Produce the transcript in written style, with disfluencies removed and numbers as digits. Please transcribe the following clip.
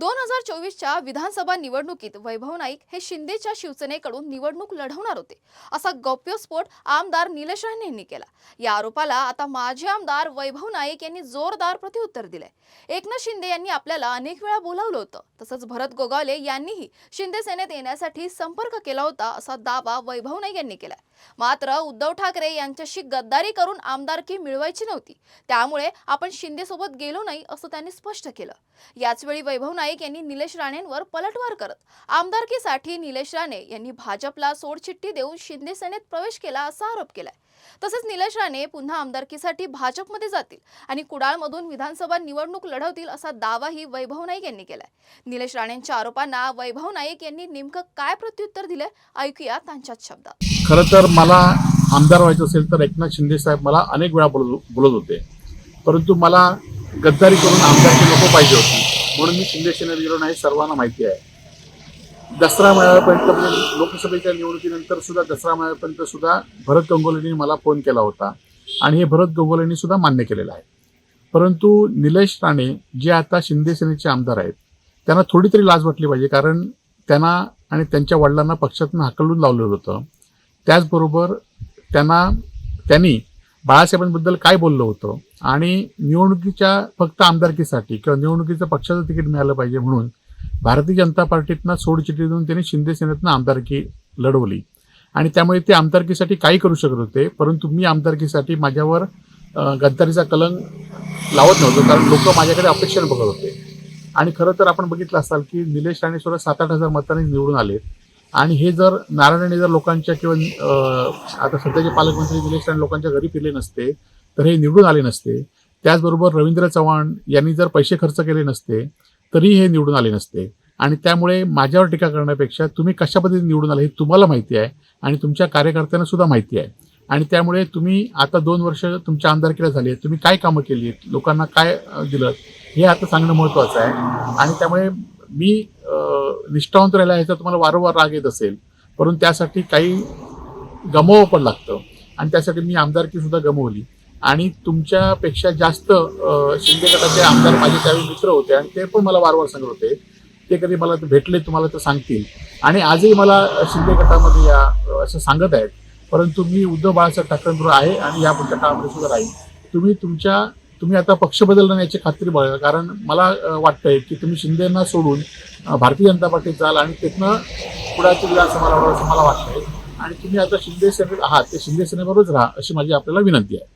2024च्या विधानसभा निवडणुकीत वैभव नाईक हे शिंदेच्या शिवसेनेकडून निवडणूक लढवणार होते असा गौप्यस्फोट आमदार निलेश राणे यांनी केला। या आरोपाला आता माजी आमदार वैभव नाईक यांनी जोरदार प्रत्युत्तर दिले। एकनाथ शिंदे यांनी आपल्याला अनेक वेळा बोलावलं होतं, तसंच भरत गोगावले यांनीही शिंदे सेनेत येण्यासाठी संपर्क केला होता असा दावा वैभव नाईक यांनी केला। मात्र उद्धव ठाकरे यांच्याशी गद्दारी करून आमदारकी मिळवायची नव्हती, त्यामुळे आपण शिंदे सोबत गेलो नाही असं त्यांनी स्पष्ट केलं। याचवेळी वैभव नाईक यांनी निलेश राणेंवर पलटवार करत आमदारकीसाठी निलेश राणे यांनी भाजपला सोडचिठ्ठी देऊन शिंदे सेनेत प्रवेश केला असा आरोप केलाय। तसेच निलेश राणे पुन्हा आमदारकीसाठी भाजपमध्ये जातील आणि कुडाळमधून विधानसभा निवडणूक लढवतील असा दावाही वैभव नाईक यांनी केलाय। निलेश राणेंच्या आरोपांना वैभव नाईक यांनी नेमकं काय प्रत्युत्तर दिले, ऐकूया त्यांच्याच शब्दात। खरं तर मला आमदार व्हायचं असेल तर एकनाथ शिंदे साहेब मला अनेक वेळा बोलत होते, परंतु मला गद्दारी करून आमदारकी नको पाहिजे होती, म्हणून मी शिंदे सेनेत गेलो नाही। सर्वांना माहिती आहे, दसरा मेळाव्यापर्यंत म्हणजे लोकसभेच्या निवडणुकीनंतर सुद्धा दसरा मेळाव्यापर्यंत सुद्धा भरत गंगोलेंनी मला फोन केला होता आणि हे भरत गंगोलेंनी सुद्धा मान्य केलेलं आहे। परंतु निलेश राणे जे आता शिंदे सेनेचे आमदार आहेत त्यांना थोडी तरी लाज वाटली पाहिजे, कारण त्यांना आणि त्यांच्या वडिलांना पक्षातून हाकलून लावलेलं होतं। त्याचबरोबर त्यांनी बाळासाहेबांबद्दल काय बोललं होतं आणि निवडणुकीच्या फक्त आमदारकीसाठी किंवा निवडणुकीचं पक्षाचं तिकीट मिळालं पाहिजे म्हणून भारतीय जनता पार्टीतनं सोडचिठ्ठी देऊन त्यांनी शिंदे सेनेतनं आमदारकी लढवली आणि त्यामुळे ते आमदारकीसाठी काही करू शकत होते। परंतु मी आमदारकीसाठी माझ्यावर गद्दारीचा कलंक लावत नव्हतो, कारण लोक माझ्याकडे अपेक्षेने बघत होते। आणि खरं तर आपण बघितलं असाल की निलेश राणे सुद्धा 7-8 हजार मतांनी निवडून आले आणि हे जर नारायण जर लोकांच्या किंवा आता सध्याचे पालकमंत्री निलेश राणे लोकांच्या घरी फिरले नसते तर हे निवडून आले नसते। त्याचबरोबर रवींद्र चव्हाण यांनी जर पैसे खर्च केले नसते तरी हे निवडून आले नसते। आणि त्यामुळे माझ्यावर टीका करण्यापेक्षा तुम्ही कशा पद्धतीने निवडून आले हे तुम्हाला माहिती आहे आणि तुमच्या कार्यकर्त्यांना सुद्धा माहिती आहे। आणि त्यामुळे तुम्ही आता 2 वर्ष तुमच्या आमदारकीला झाली आहेत, तुम्ही काय कामं केली आहेत, लोकांना काय दिलं हे आता सांगणं महत्त्वाचं आहे। आणि त्यामुळे मी निष्ठावंत राहिला ह्याचा तुम्हाला वारंवार राग येत असेल, परंतु त्यासाठी काही गमवावं पण लागतं आणि त्यासाठी मी आमदारकी सुद्धा गमवली। आणि तुमच्यापेक्षा जास्त शिंदे गटाचे आमदार माझे त्यावेळी मित्र होते आणि ते पण मला वारंवार सांगत होते, ते कधी मला भेटले तुम्हाला तर सांगतील आणि आजही मला शिंदे गटामध्ये या असं सांगत आहेत। परंतु मी उद्धव बाळासाहेब ठाकरेंबरोबर आहे आणि या पुढच्या काळामध्ये सुद्धा राहील। तुम्ही आता पक्ष बदलणं याची खात्री बघा, कारण मला वाटतंय की तुम्ही शिंदेंना सोडून भारतीय जनता पार्टीत जाल आणि तिथनं पुढाची विधानसभा लढवाल असं मला वाटतंय। आणि तुम्ही आता शिंदे सेनेत आहात, ते शिंदे सेनेबरोबरच राहा अशी माझी आपल्याला विनंती आहे।